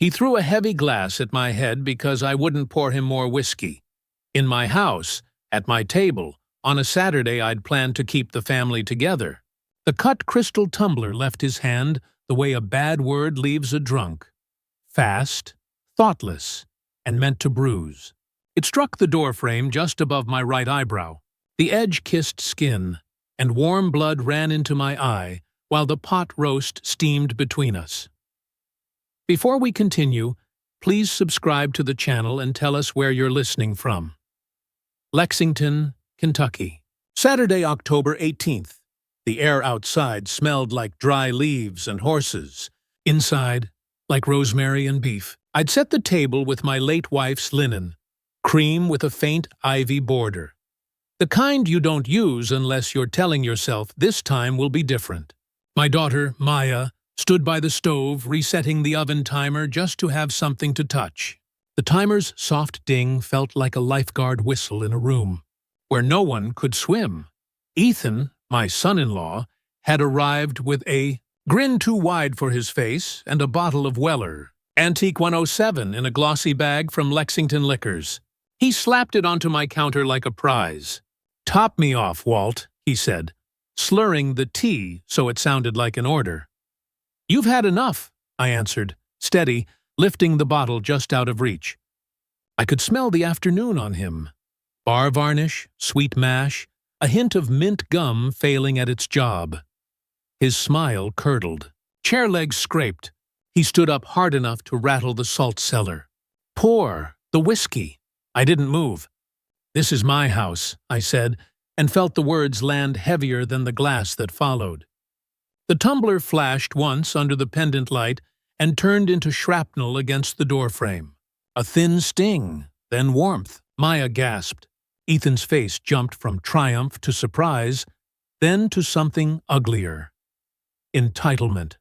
He threw a heavy glass at my head because I wouldn't pour him more whiskey. In my house, at my table, on a Saturday I'd planned to keep the family together. The cut crystal tumbler left his hand the way a bad word leaves a drunk. Fast, thoughtless, and meant to bruise. It struck the doorframe just above my right eyebrow. The edge kissed skin, and warm blood ran into my eye while the pot roast steamed between us. Before we continue, please subscribe to the channel and tell us where you're listening from. Lexington, Kentucky. Saturday, October 18th. The air outside smelled like dry leaves and horses. Inside, like rosemary and beef. I'd set the table with my late wife's linen, cream with a faint ivy border. The kind you don't use unless you're telling yourself this time will be different. My daughter, Maya, stood by the stove, resetting the oven timer just to have something to touch. The timer's soft ding felt like a lifeguard whistle in a room where no one could swim. Ethan, my son-in-law, had arrived with a grin too wide for his face and a bottle of Weller, Antique 107 in a glossy bag from Lexington Liquors. He slapped it onto my counter like a prize. "Top me off, Walt," he said, slurring the T so it sounded like an order. "You've had enough," I answered, steady, lifting the bottle just out of reach. I could smell the afternoon on him. Bar varnish, sweet mash, a hint of mint gum failing at its job. His smile curdled. Chair legs scraped. He stood up hard enough to rattle the salt cellar. "Pour the whiskey." I didn't move. "This is my house," I said, and felt the words land heavier than the glass that followed. The tumbler flashed once under the pendant light and turned into shrapnel against the doorframe. A thin sting, then warmth. Maya gasped. Ethan's face jumped from triumph to surprise, then to something uglier. Entitlement.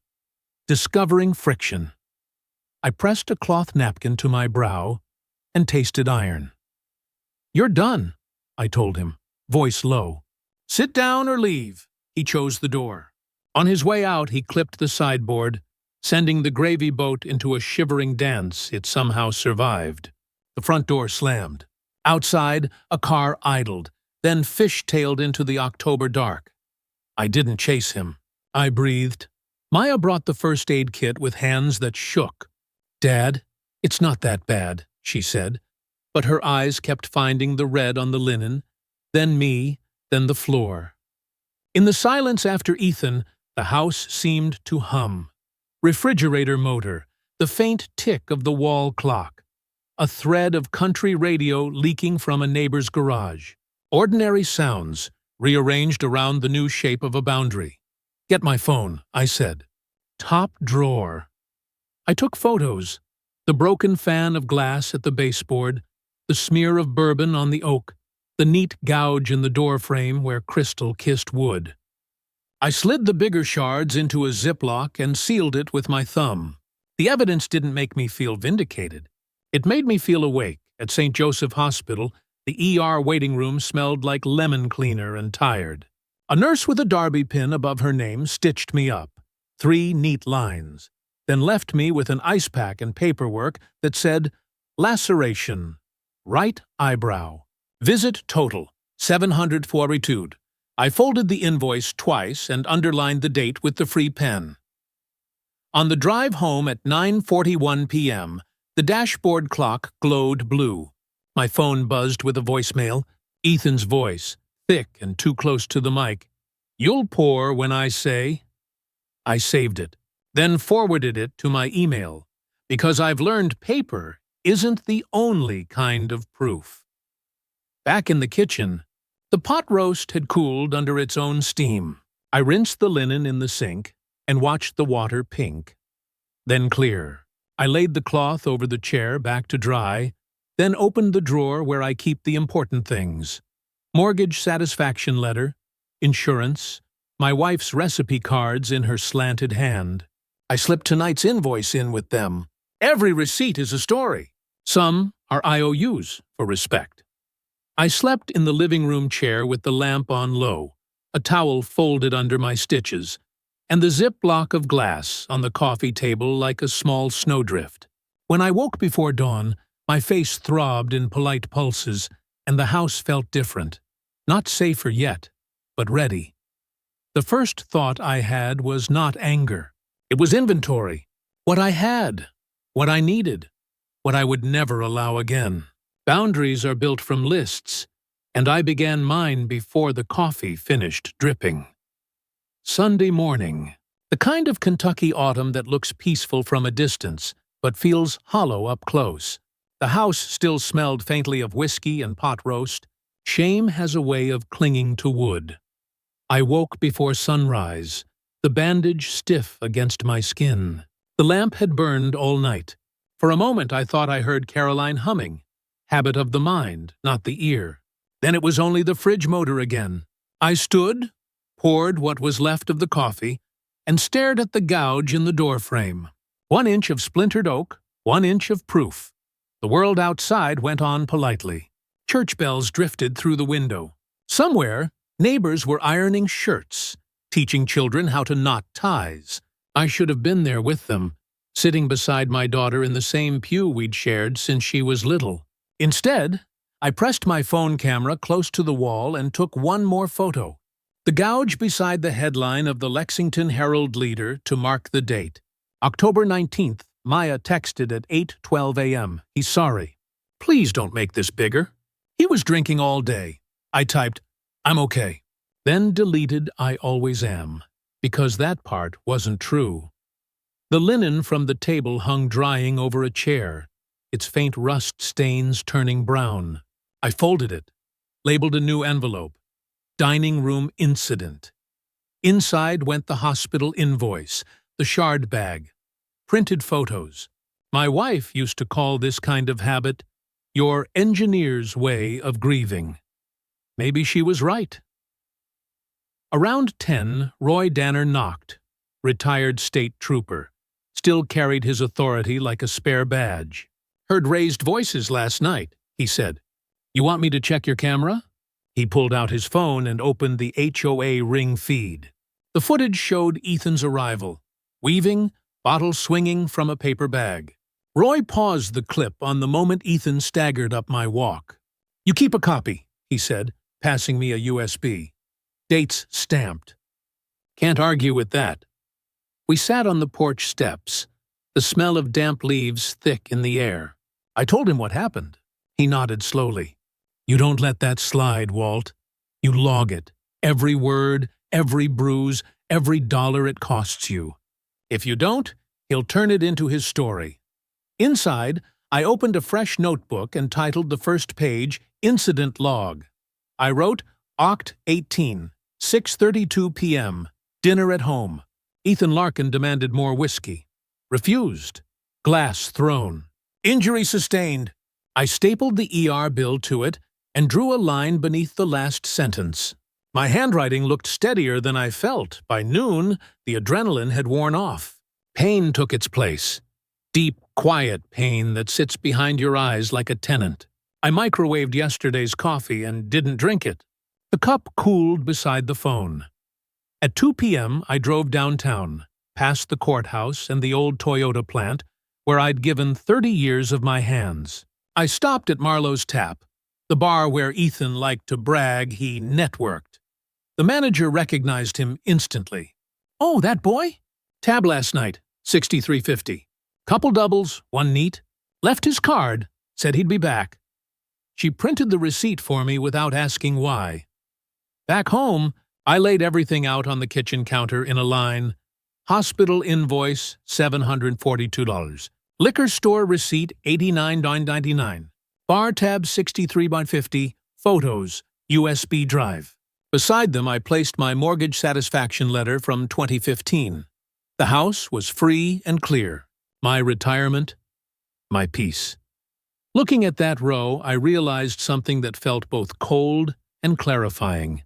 Discovering friction. I pressed a cloth napkin to my brow and tasted iron. "You're done," I told him, voice low. "Sit down or leave." He chose the door. On his way out, he clipped the sideboard, sending the gravy boat into a shivering dance it somehow survived. The front door slammed. Outside, a car idled, then fish-tailed into the October dark. I didn't chase him. I breathed. Maya brought the first aid kit with hands that shook. "Dad, it's not that bad," she said, but her eyes kept finding the red on the linen, then me, then the floor. In the silence after Ethan, the house seemed to hum. Refrigerator motor, the faint tick of the wall clock, a thread of country radio leaking from a neighbor's garage. Ordinary sounds, rearranged around the new shape of a boundary. "Get my phone," I said. "Top drawer." I took photos. The broken fan of glass at the baseboard, the smear of bourbon on the oak, the neat gouge in the doorframe where crystal kissed wood. I slid the bigger shards into a Ziploc and sealed it with my thumb. The evidence didn't make me feel vindicated. It made me feel awake. At St. Joseph Hospital, the ER waiting room smelled like lemon cleaner and tired. A nurse with a Derby pin above her name stitched me up, 3 neat lines, then left me with an ice pack and paperwork that said, "Laceration, right eyebrow. Visit total, 742. I folded the invoice twice and underlined the date with the free pen. On the drive home at 9:41 p.m., the dashboard clock glowed blue. My phone buzzed with a voicemail, Ethan's voice, thick and too close to the mic. "You'll pour when I say." I saved it, then forwarded it to my email, because I've learned paper isn't the only kind of proof. Back in the kitchen, the pot roast had cooled under its own steam. I rinsed the linen in the sink and watched the water pink, then clear. I laid the cloth over the chair back to dry, then opened the drawer where I keep the important things. Mortgage satisfaction letter, insurance, my wife's recipe cards in her slanted hand. I slipped tonight's invoice in with them. Every receipt is a story. Some are IOUs for respect. I slept in the living room chair with the lamp on low, a towel folded under my stitches, and the zip block of glass on the coffee table like a small snowdrift. When I woke before dawn, my face throbbed in polite pulses, and the house felt different. Not safer yet, but ready. The first thought I had was not anger. It was inventory. What I had. What I needed. What I would never allow again. Boundaries are built from lists, and I began mine before the coffee finished dripping. Sunday morning. The kind of Kentucky autumn that looks peaceful from a distance, but feels hollow up close. The house still smelled faintly of whiskey and pot roast. Shame has a way of clinging to wood. I woke before sunrise, the bandage stiff against my skin. The lamp had burned all night. For a moment I thought I heard Caroline humming. Habit of the mind, not the ear. Then it was only the fridge motor again. I stood, poured what was left of the coffee, and stared at the gouge in the doorframe. 1 inch of splintered oak, 1 inch of proof. The world outside went on politely. Church bells drifted through the window. Somewhere, neighbors were ironing shirts, teaching children how to knot ties. I should have been there with them, sitting beside my daughter in the same pew we'd shared since she was little. Instead, I pressed my phone camera close to the wall and took one more photo. The gouge beside the headline of the Lexington Herald-Leader to mark the date. October 19th, Maya texted at 8:12 a.m. He's sorry. Please don't make this bigger. He was drinking all day. I typed, I'm okay. Then deleted I always am, because that part wasn't true. The linen from the table hung drying over a chair, its faint rust stains turning brown. I folded it, labeled a new envelope. Dining room incident. Inside went the hospital invoice, the shard bag, printed photos. My wife used to call this kind of habit your engineer's way of grieving. Maybe she was right. Around 10, Roy Danner knocked. Retired state trooper. Still carried his authority like a spare badge. Heard raised voices last night, he said. You want me to check your camera? He pulled out his phone and opened the HOA ring feed. The footage showed Ethan's arrival, weaving, bottle swinging from a paper bag. Roy paused the clip on the moment Ethan staggered up my walk. You keep a copy, he said, passing me a USB. Dates stamped. Can't argue with that. We sat on the porch steps, the smell of damp leaves thick in the air. I told him what happened. He nodded slowly. You don't let that slide, Walt. You log it. Every word, every bruise, every dollar it costs you. If you don't, he'll turn it into his story. Inside, I opened a fresh notebook and titled the first page, Incident Log. I wrote, Oct 18, 6:32 p.m., dinner at home. Ethan Larkin demanded more whiskey. Refused. Glass thrown. Injury sustained. I stapled the ER bill to it and drew a line beneath the last sentence. My handwriting looked steadier than I felt. By noon, the adrenaline had worn off. Pain took its place. Deep, quiet pain that sits behind your eyes like a tenant. I microwaved yesterday's coffee and didn't drink it. The cup cooled beside the phone. At 2 p.m., I drove downtown, past the courthouse and the old Toyota plant, where I'd given 30 years of my hands. I stopped at Marlowe's Tap, the bar where Ethan liked to brag he networked. The manager recognized him instantly. Oh, that boy? Tab last night, $63.50. Couple doubles, one neat. Left his card, said he'd be back. She printed the receipt for me without asking why. Back home, I laid everything out on the kitchen counter in a line. Hospital invoice, $742. Liquor store receipt, $89.99. Bar tab, $63.50. Photos, USB drive. Beside them, I placed my mortgage satisfaction letter from 2015. The house was free and clear. My retirement, my peace. Looking at that row, I realized something that felt both cold and clarifying.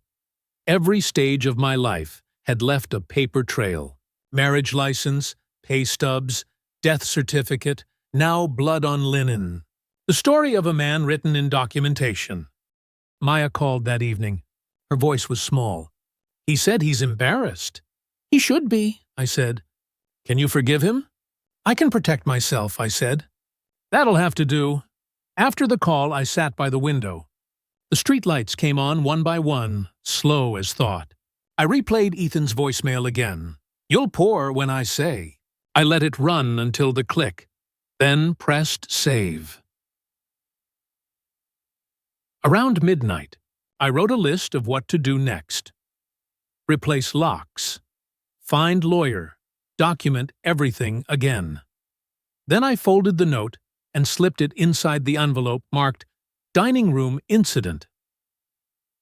Every stage of my life had left a paper trail. Marriage license, pay stubs, death certificate, now blood on linen. The story of a man written in documentation. Maya called that evening. Her voice was small. He said he's embarrassed. He should be, I said. Can you forgive him? I can protect myself, I said. That'll have to do. After the call, I sat by the window. The streetlights came on one by one, slow as thought. I replayed Ethan's voicemail again. You'll pour when I say. I let it run until the click, then pressed save. Around midnight, I wrote a list of what to do next. Replace locks. Find lawyer. Document everything again. Then I folded the note and slipped it inside the envelope marked Dining Room Incident.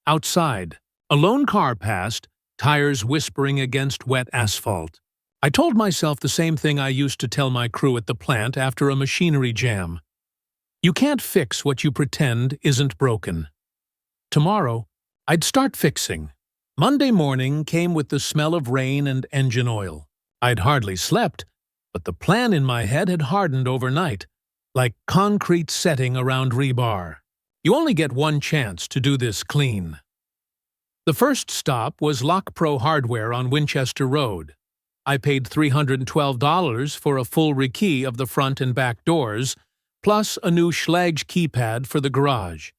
Outside, a lone car passed, tires whispering against wet asphalt. I told myself the same thing I used to tell my crew at the plant after a machinery jam. You can't fix what you pretend isn't broken. Tomorrow, I'd start fixing. Monday morning came with the smell of rain and engine oil. I'd hardly slept, but the plan in my head had hardened overnight, like concrete setting around rebar. You only get one chance to do this clean. The first stop was Lock Pro Hardware on Winchester Road. I paid $312 for a full rekey of the front and back doors, plus a new Schlage keypad for the garage.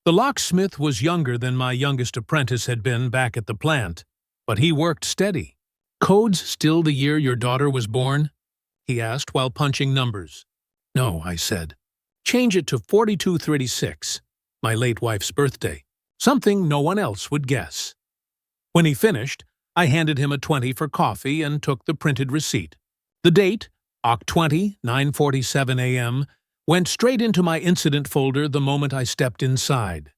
The locksmith was younger than my youngest apprentice had been back at the plant, but he worked steady. Code's still the year your daughter was born? He asked while punching numbers. No, I said. Change it to 4236, my late wife's birthday, something no one else would guess. When he finished, I handed him a 20 for coffee and took the printed receipt. The date, Oct. 20, 9:47 a.m., went straight into my incident folder the moment I stepped inside.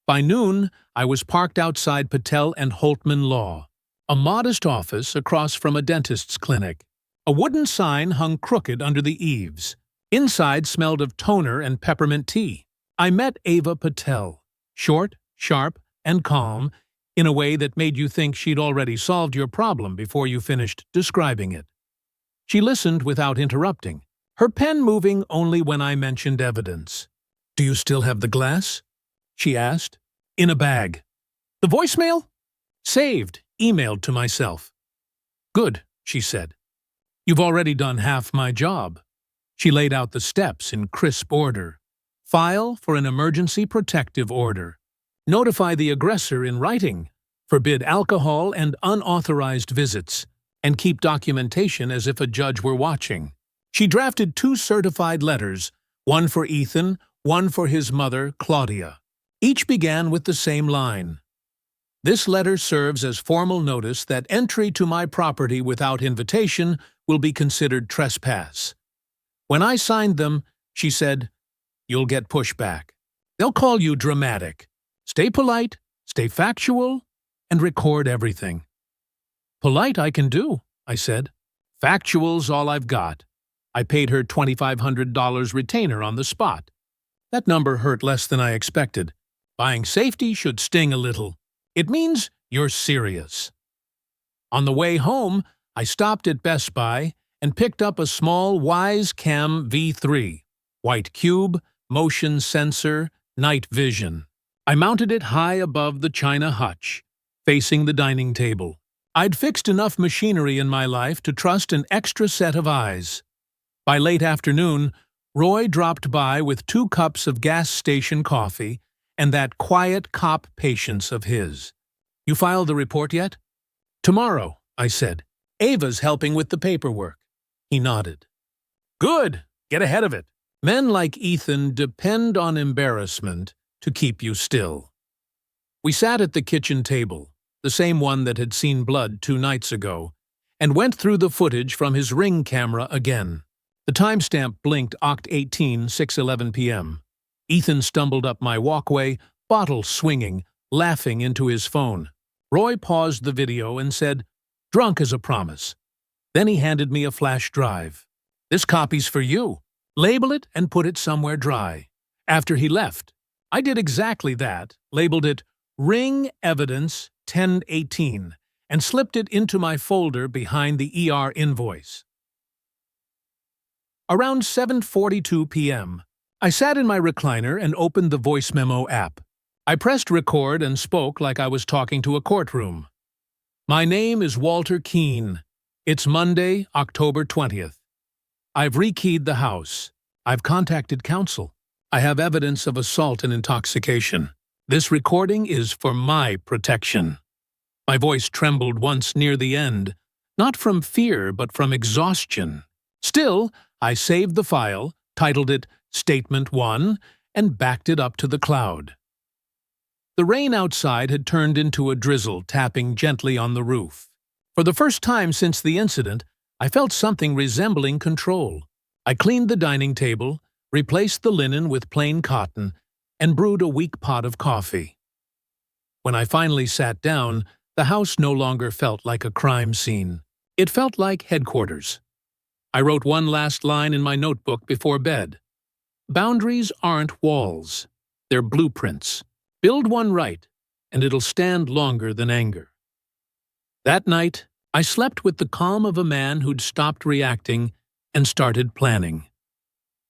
By noon, I was parked outside Patel and Holtman Law, a modest office across from a dentist's clinic. A wooden sign hung crooked under the eaves. Inside smelled of toner and peppermint tea. I met Ava Patel, short, sharp, and calm, in a way that made you think she'd already solved your problem before you finished describing it. She listened without interrupting, her pen moving only when I mentioned evidence. Do you still have the glass? She asked. In a bag. The voicemail? Saved, emailed to myself. Good, she said. You've already done half my job. She laid out the steps in crisp order. File for an emergency protective order. Notify the aggressor in writing. Forbid alcohol and unauthorized visits. And keep documentation as if a judge were watching. She drafted 2 certified letters, one for Ethan, one for his mother, Claudia. Each began with the same line. This letter serves as formal notice that entry to my property without invitation will be considered trespass. When I signed them, she said, You'll get pushback. They'll call you dramatic. Stay polite, stay factual, and record everything. Polite I can do, I said. Factual's all I've got. I paid her $2,500 retainer on the spot. That number hurt less than I expected. Buying safety should sting a little. It means you're serious. On the way home, I stopped at Best Buy and picked up a small Wyze Cam V3, white cube, motion sensor, night vision. I mounted it high above the china hutch, facing the dining table. I'd fixed enough machinery in my life to trust an extra set of eyes. By late afternoon, Roy dropped by with 2 cups of gas station coffee and that quiet cop patience of his. You filed the report yet? Tomorrow, I said. Ava's helping with the paperwork. He nodded. Good. Get ahead of it. Men like Ethan depend on embarrassment to keep you still. We sat at the kitchen table, the same one that had seen blood 2 nights ago, and went through the footage from his Ring camera again. The timestamp blinked Oct. 18, 6:11 p.m. Ethan stumbled up my walkway, bottle swinging, laughing into his phone. Roy paused the video and said, Drunk as a promise. Then he handed me a flash drive. This copy's for you. Label it and put it somewhere dry. After he left, I did exactly that, labeled it Ring Evidence 1018, and slipped it into my folder behind the ER invoice. Around 7:42 p.m., I sat in my recliner and opened the voice memo app. I pressed record and spoke like I was talking to a courtroom. My name is Walter Keene. It's Monday, October 20th. I've rekeyed the house. I've contacted counsel. I have evidence of assault and intoxication. This recording is for my protection." My voice trembled once near the end, not from fear but from exhaustion. Still, I saved the file, titled it Statement 1, and backed it up to the cloud. The rain outside had turned into a drizzle, tapping gently on the roof. For the first time since the incident, I felt something resembling control. I cleaned the dining table, replaced the linen with plain cotton, and brewed a weak pot of coffee. When I finally sat down, the house no longer felt like a crime scene. It felt like headquarters. I wrote one last line in my notebook before bed. "Boundaries aren't walls. They're blueprints. Build one right, and it'll stand longer than anger." That night, I slept with the calm of a man who'd stopped reacting and started planning.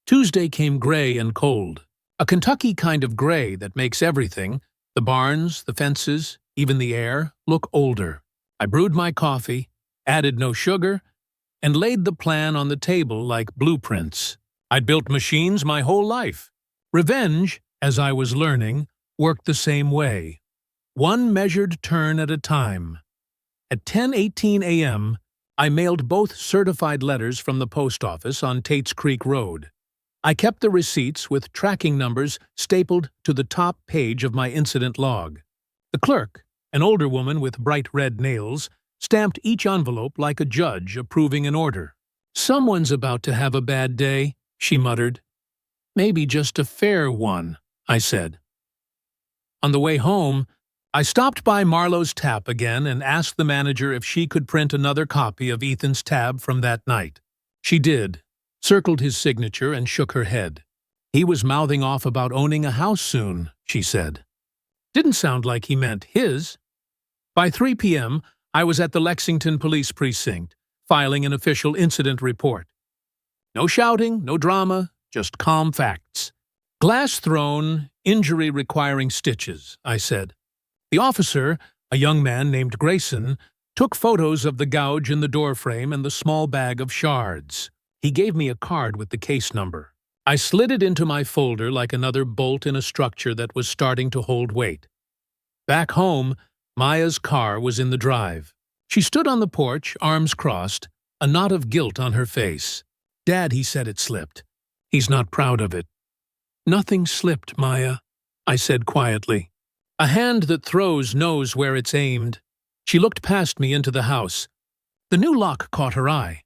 Tuesday came gray and cold, a Kentucky kind of gray that makes everything, the barns, the fences, even the air, look older. I brewed my coffee, added no sugar, and laid the plan on the table like blueprints. I'd built machines my whole life. Revenge, as I was learning, worked the same way. One measured turn at a time. At 10:18 a.m., I mailed both certified letters from the post office on Tates Creek Road. I kept the receipts with tracking numbers stapled to the top page of my incident log. The clerk, an older woman with bright red nails, stamped each envelope like a judge approving an order. "Someone's about to have a bad day," she muttered. "Maybe just a fair one," I said. On the way home, I stopped by Marlowe's Tap again and asked the manager if she could print another copy of Ethan's tab from that night. She did, circled his signature, and shook her head. "He was mouthing off about owning a house soon," she said. Didn't sound like he meant his. By 3 p.m., I was at the Lexington Police Precinct, filing an official incident report. No shouting, no drama, just calm facts. "Glass thrown, injury requiring stitches," I said. The officer, a young man named Grayson, took photos of the gouge in the doorframe and the small bag of shards. He gave me a card with the case number. I slid it into my folder like another bolt in a structure that was starting to hold weight. Back home, Maya's car was in the drive. She stood on the porch, arms crossed, a knot of guilt on her face. "Dad, he said it slipped. He's not proud of it." "Nothing slipped, Maya," I said quietly. "A hand that throws knows where it's aimed." She looked past me into the house. The new lock caught her eye.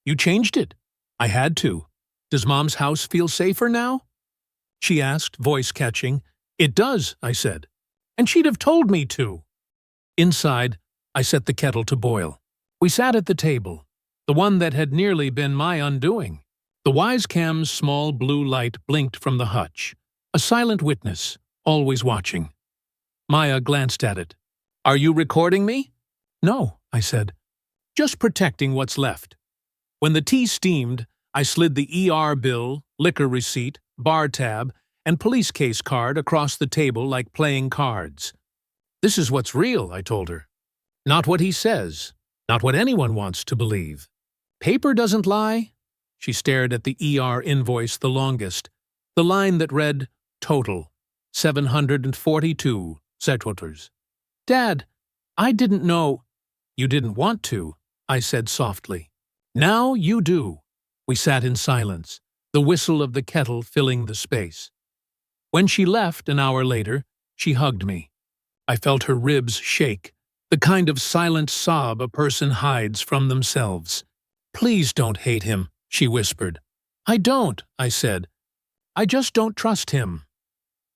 "You changed it." "I had to. Does Mom's house feel safer now?" she asked, voice catching. "It does," I said. "And she'd have told me to." Inside, I set the kettle to boil. We sat at the table, the one that had nearly been my undoing. The Wisecam's small blue light blinked from the hutch, a silent witness, always watching. Maya glanced at it. "Are you recording me?" "No," I said. "Just protecting what's left." When the tea steamed, I slid the ER bill, liquor receipt, bar tab, and police case card across the table like playing cards. "This is what's real," I told her. "Not what he says, not what anyone wants to believe. Paper doesn't lie." She stared at the ER invoice the longest, the line that read, "Total, 742 sequiturs." "Dad, I didn't know." "You didn't want to," I said softly. "Now you do." We sat in silence, the whistle of the kettle filling the space. When she left an hour later, she hugged me. I felt her ribs shake, the kind of silent sob a person hides from themselves. "Please don't hate him," she whispered. "I don't," I said. "I just don't trust him."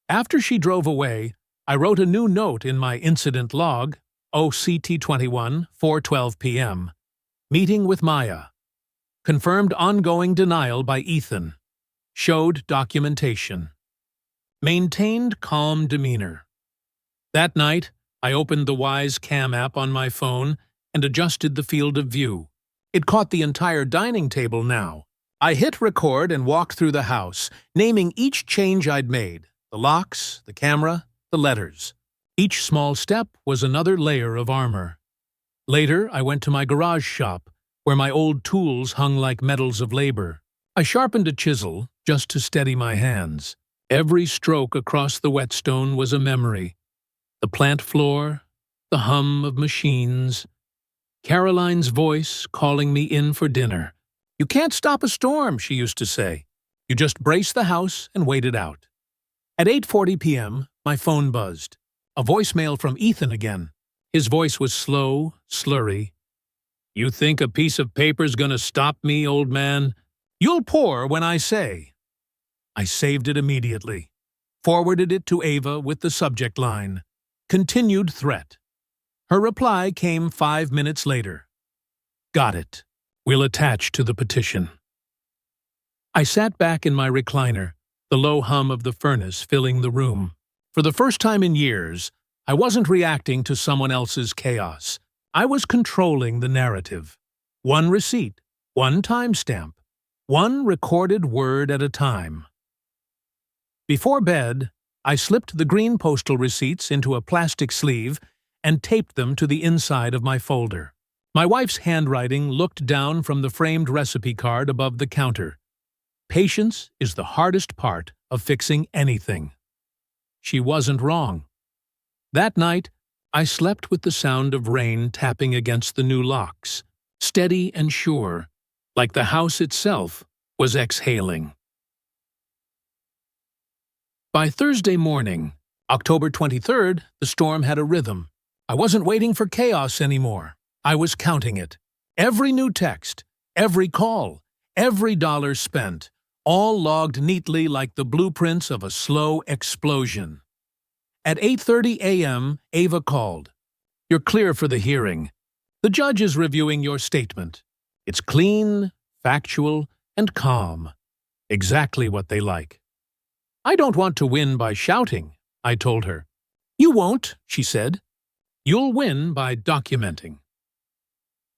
After she drove away, I wrote a new note in my incident log, OCT 21, 4:12 p.m. Meeting with Maya. Confirmed ongoing denial by Ethan. Showed documentation. Maintained calm demeanor. That night, I opened the Wisecam app on my phone and adjusted the field of view. It caught the entire dining table now. I hit record and walked through the house, naming each change I'd made, the locks, the camera, the letters. Each small step was another layer of armor. Later, I went to my garage shop, where my old tools hung like medals of labor. I sharpened a chisel, just to steady my hands. Every stroke across the whetstone was a memory. The plant floor, the hum of machines, Caroline's voice calling me in for dinner. "You can't stop a storm," she used to say. "You just brace the house and wait it out." At 8:40 p.m., my phone buzzed. A voicemail from Ethan again. His voice was slow, slurry. "You think a piece of paper's gonna stop me, old man? You'll pour when I say." I saved it immediately, forwarded it to Ava with the subject line, "Continued threat." Her reply came 5 minutes later. "Got it. We'll attach to the petition." I sat back in my recliner, the low hum of the furnace filling the room. For the first time in years, I wasn't reacting to someone else's chaos. I was controlling the narrative. One receipt, one timestamp, one recorded word at a time. Before bed, I slipped the green postal receipts into a plastic sleeve and taped them to the inside of my folder. My wife's handwriting looked down from the framed recipe card above the counter. Patience is the hardest part of fixing anything. She wasn't wrong. That night, I slept with the sound of rain tapping against the new locks, steady and sure, like the house itself was exhaling. By Thursday morning, October 23rd, the storm had a rhythm. I wasn't waiting for chaos anymore. I was counting it. Every new text, every call, every dollar spent, all logged neatly like the blueprints of a slow explosion. At 8:30 a.m., Ava called. "You're clear for the hearing. The judge is reviewing your statement. It's clean, factual, and calm. Exactly what they like." "I don't want to win by shouting," I told her. "You won't," she said. "You'll win by documenting."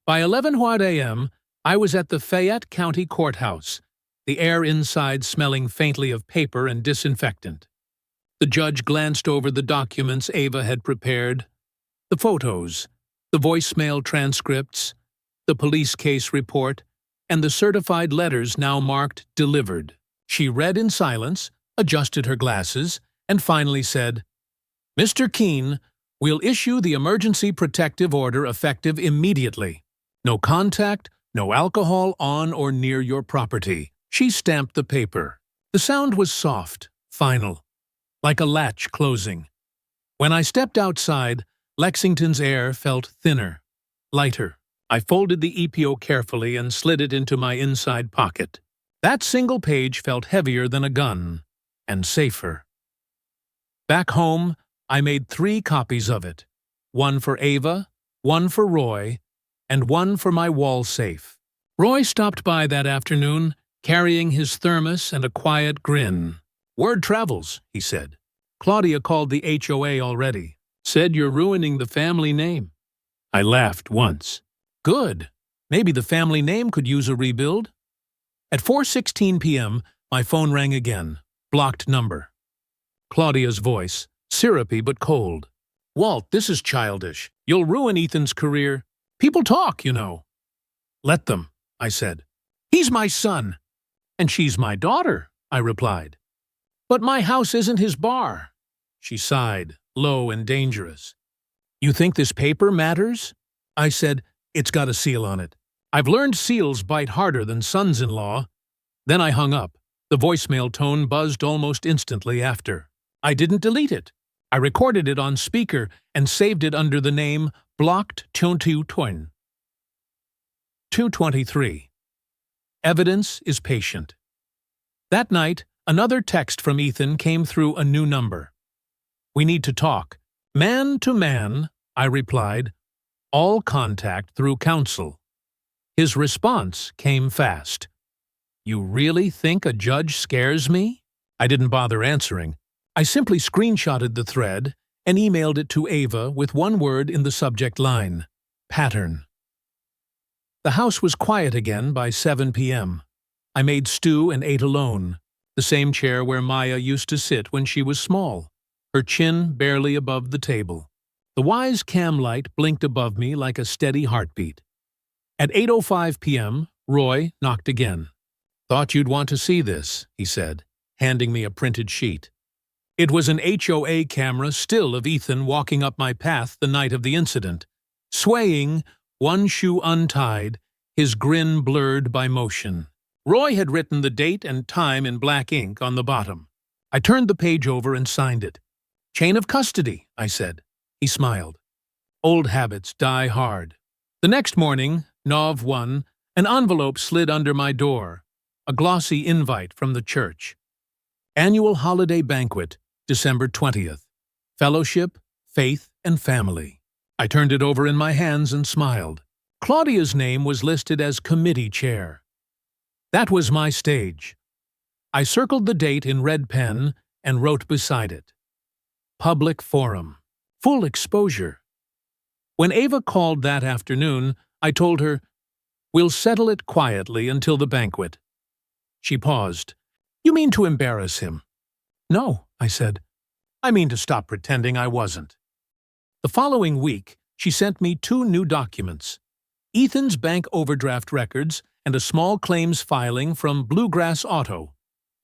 By 11:00 a.m., I was at the Fayette County Courthouse, the air inside smelling faintly of paper and disinfectant. The judge glanced over the documents Ava had prepared, the photos, the voicemail transcripts, the police case report, and the certified letters now marked delivered. She read in silence, adjusted her glasses, and finally said, "Mr. Keene, we'll issue the emergency protective order effective immediately. No contact, no alcohol on or near your property." She stamped the paper. The sound was soft, final, like a latch closing. When I stepped outside, Lexington's air felt thinner, lighter. I folded the EPO carefully and slid it into my inside pocket. That single page felt heavier than a gun, and safer. Back home, I made 3 copies of it, one for Ava, one for Roy, and one for my wall safe. Roy stopped by that afternoon, carrying his thermos and a quiet grin. "Word travels," he said. "Claudia called the HOA already. Said you're ruining the family name." I laughed once. "Good. Maybe the family name could use a rebuild." At 4:16 p.m., my phone rang again. Blocked number. Claudia's voice, syrupy but cold. "Walt, this is childish. You'll ruin Ethan's career. People talk, you know." "Let them," I said. "He's my son." "And she's my daughter," I replied. "But my house isn't his bar." She sighed, low and dangerous. "You think this paper matters?" I said, "It's got a seal on it. I've learned seals bite harder than sons-in-law." Then I hung up. The voicemail tone buzzed almost instantly after. I didn't delete it. I recorded it on speaker and saved it under the name Blocked 223. Evidence is patient. That night, another text from Ethan came through a new number. "We need to talk. Man to man," I replied. "All contact through counsel." His response came fast. "You really think a judge scares me?" I didn't bother answering. I simply screenshotted the thread and emailed it to Ava with one word in the subject line: pattern. The house was quiet again by 7 p.m. I made stew and ate alone, the same chair where Maya used to sit when she was small, her chin barely above the table. The wise cam light blinked above me like a steady heartbeat. At 8:05 p.m., Roy knocked again. "Thought you'd want to see this," he said, handing me a printed sheet. It was an HOA camera still of Ethan walking up my path the night of the incident, swaying, one shoe untied, his grin blurred by motion. Roy had written the date and time in black ink on the bottom. I turned the page over and signed it. "Chain of custody," I said. He smiled. Old habits die hard. The next morning, Nov 1, an envelope slid under my door, a glossy invite from the church. Annual Holiday Banquet, December 20th. Fellowship, Faith, and Family. I turned it over in my hands and smiled. Claudia's name was listed as committee chair. That was my stage. I circled the date in red pen and wrote beside it, "Public Forum. Full exposure." When Ava called that afternoon, I told her, "We'll settle it quietly until the banquet." She paused. "You mean to embarrass him?" "No," I said. "I mean to stop pretending I wasn't." The following week, she sent me 2 new documents: Ethan's bank overdraft records and a small claims filing from Bluegrass Auto,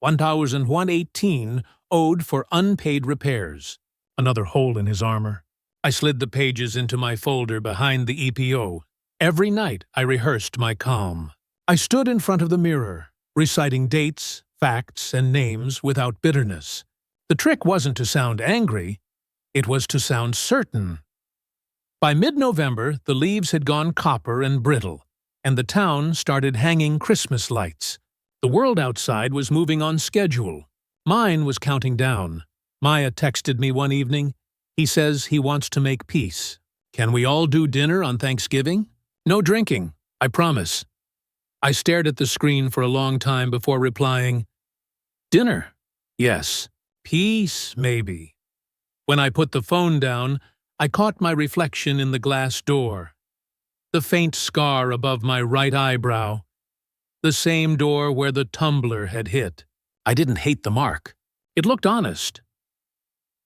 $1,118 owed for unpaid repairs. Another hole in his armor. I slid the pages into my folder behind the EPO. Every night I rehearsed my calm. I stood in front of the mirror, reciting dates, facts, and names without bitterness. The trick wasn't to sound angry, it was to sound certain. By mid-November, the leaves had gone copper and brittle, and the town started hanging Christmas lights. The world outside was moving on schedule. Mine was counting down. Maya texted me one evening. He says he wants to make peace. "Can we all do dinner on Thanksgiving? No drinking, I promise." I stared at the screen for a long time before replying, "Dinner? Yes. Peace, maybe." When I put the phone down, I caught my reflection in the glass door. The faint scar above my right eyebrow. The same door where the tumbler had hit. I didn't hate the mark. It looked honest.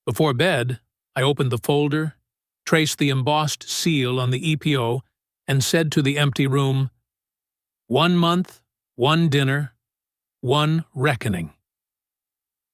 Before bed, I opened the folder, traced the embossed seal on the EPO, and said to the empty room, "1 month, 1 dinner, 1 reckoning."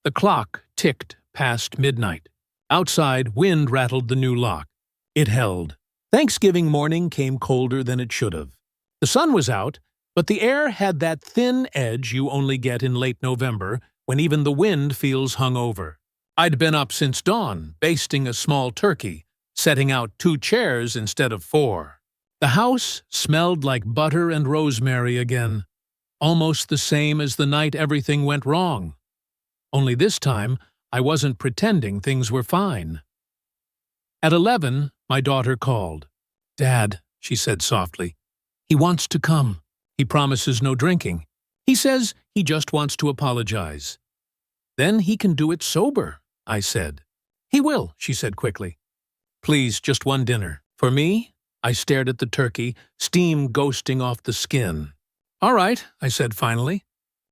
The clock ticked past midnight. Outside, wind rattled the new lock. It held. Thanksgiving morning came colder than it should have. The sun was out, but the air had that thin edge you only get in late November when even the wind feels hungover. I'd been up since dawn, basting a small turkey, setting out 2 chairs instead of 4. The house smelled like butter and rosemary again, almost the same as the night everything went wrong. Only this time, I wasn't pretending things were fine. At 11, my daughter called. "Dad," she said softly, "he wants to come. He promises no drinking. He says he just wants to apologize." "Then he can do it sober," I said. "He will," she said quickly. "Please, just 1 dinner. For me?" I stared at the turkey, steam ghosting off the skin. "All right," I said finally.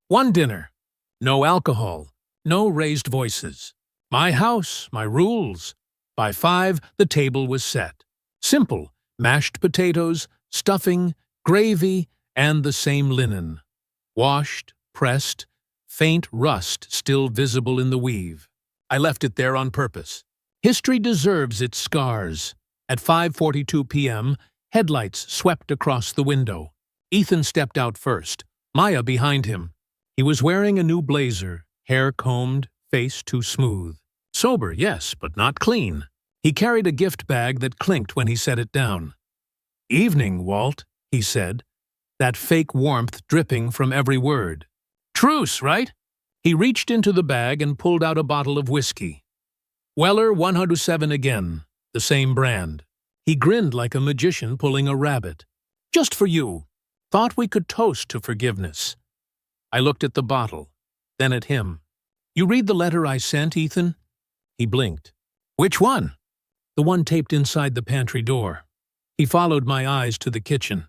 1 dinner. No alcohol. No raised voices. My house, my rules. By 5, the table was set. Simple: mashed potatoes, stuffing, gravy, and the same linen. Washed, pressed, faint rust still visible in the weave. I left it there on purpose. History deserves its scars. At 5:42 p.m., headlights swept across the window. Ethan stepped out first, Maya behind him. He was wearing a new blazer, hair combed, face too smooth. Sober, yes, but not clean. He carried a gift bag that clinked when he set it down. "Evening, Walt," he said, that fake warmth dripping from every word. "Truce, right?" He reached into the bag and pulled out a bottle of whiskey. Weller 107 again, the same brand. He grinned like a magician pulling a rabbit. "Just for you. Thought we could toast to forgiveness." I looked at the bottle, then at him. "You read the letter I sent, Ethan?" He blinked. "Which one?" "The one taped inside the pantry door." He followed my eyes to the kitchen.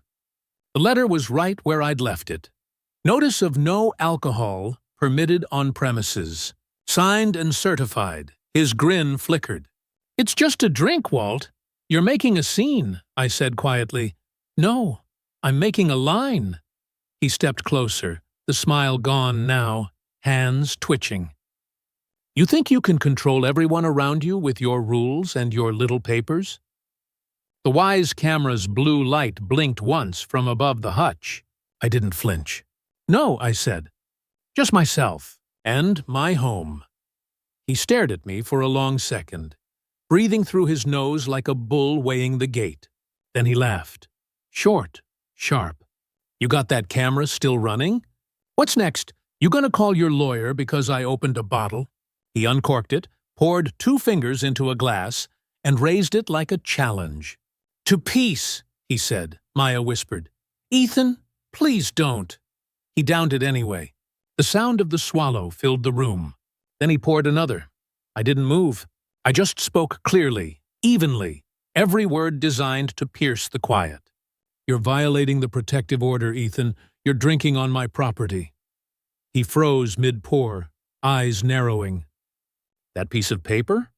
The letter was right where I'd left it. Notice of no alcohol permitted on premises. Signed and certified. His grin flickered. "It's just a drink, Walt. You're making a scene," I said quietly. "No, I'm making a line." He stepped closer, the smile gone now, hands twitching. You think you can control everyone around you with your rules and your little papers? The Wise camera's blue light blinked once from above the hutch. I didn't flinch. No, I said. Just myself and my home. He stared at me for a long second, breathing through his nose like a bull weighing the gate. Then he laughed. Short, sharp. You got that camera still running? What's next? You gonna call your lawyer because I opened a bottle? He uncorked it, poured 2 fingers into a glass, and raised it like a challenge. To peace, he said, Maya whispered. Ethan, please don't. He downed it anyway. The sound of the swallow filled the room. Then he poured another. I didn't move. I just spoke clearly, evenly, every word designed to pierce the quiet. You're violating the protective order, Ethan. You're drinking on my property. He froze mid-pour, eyes narrowing. That piece of paper?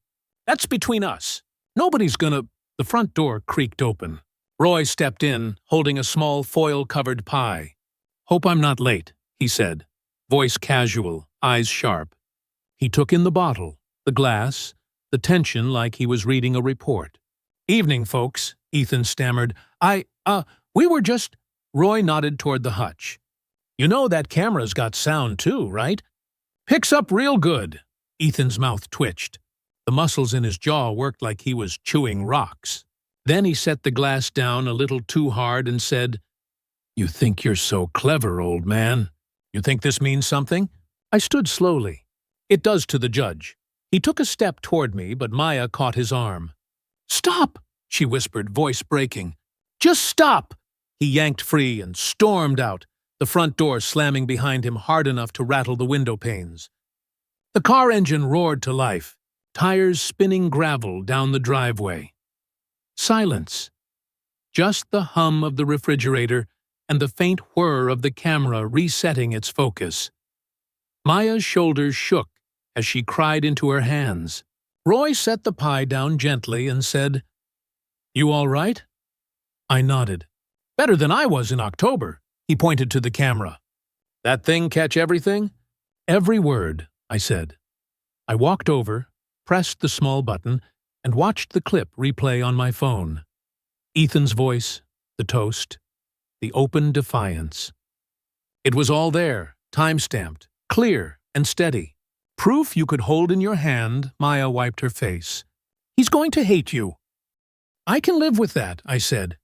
That's between us. Nobody's gonna... The front door creaked open. Roy stepped in, holding a small foil-covered pie. Hope I'm not late, he said, voice casual, eyes sharp. He took in the bottle, the glass, the tension like he was reading a report. Evening, folks, Ethan stammered. We were just... Roy nodded toward the hutch. You know that camera's got sound too, right? Picks up real good. Ethan's mouth twitched. The muscles in his jaw worked like he was chewing rocks. Then he set the glass down a little too hard and said, You think you're so clever, old man. You think this means something? I stood slowly. It does to the judge. He took a step toward me, but Maya caught his arm. Stop, she whispered, voice breaking. Just stop! He yanked free and stormed out, the front door slamming behind him hard enough to rattle the window panes. The car engine roared to life, tires spinning gravel down the driveway. Silence. Just the hum of the refrigerator and the faint whir of the camera resetting its focus. Maya's shoulders shook as she cried into her hands. Roy set the pie down gently and said, You all right? I nodded. Better than I was in October. He pointed to the camera. That thing catch everything? Every word, I said. I walked over, pressed the small button, and watched the clip replay on my phone. Ethan's voice, the toast, the open defiance. It was all there, time-stamped, clear and steady. Proof you could hold in your hand. Maya wiped her face. He's going to hate you. I can live with that, I said.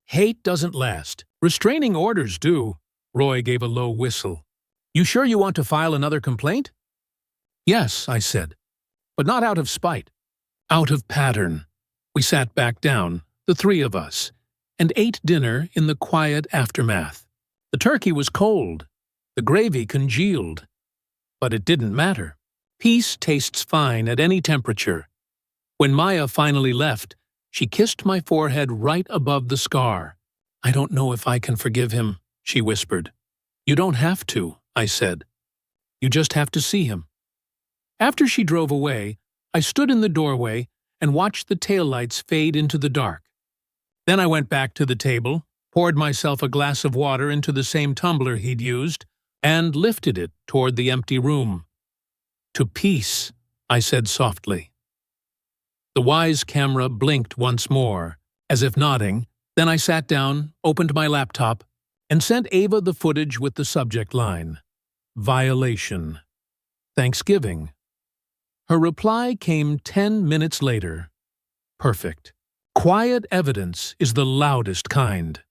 Hate doesn't last. Restraining orders do. Roy gave a low whistle. You sure you want to file another complaint? Yes, I said, but not out of spite. Out of pattern. We sat back down, the 3 of us, and ate dinner in the quiet aftermath. The turkey was cold. The gravy congealed. But it didn't matter. Peace tastes fine at any temperature. When Maya finally left, she kissed my forehead right above the scar. I don't know if I can forgive him, she whispered. You don't have to, I said. You just have to see him. After she drove away, I stood in the doorway and watched the taillights fade into the dark. Then I went back to the table, poured myself a glass of water into the same tumbler he'd used, and lifted it toward the empty room. To peace, I said softly. The Wise camera blinked once more, as if nodding. Then I sat down, opened my laptop, and sent Ava the footage with the subject line, Violation. Thanksgiving. Her reply came 10 minutes later. Perfect. Quiet evidence is the loudest kind.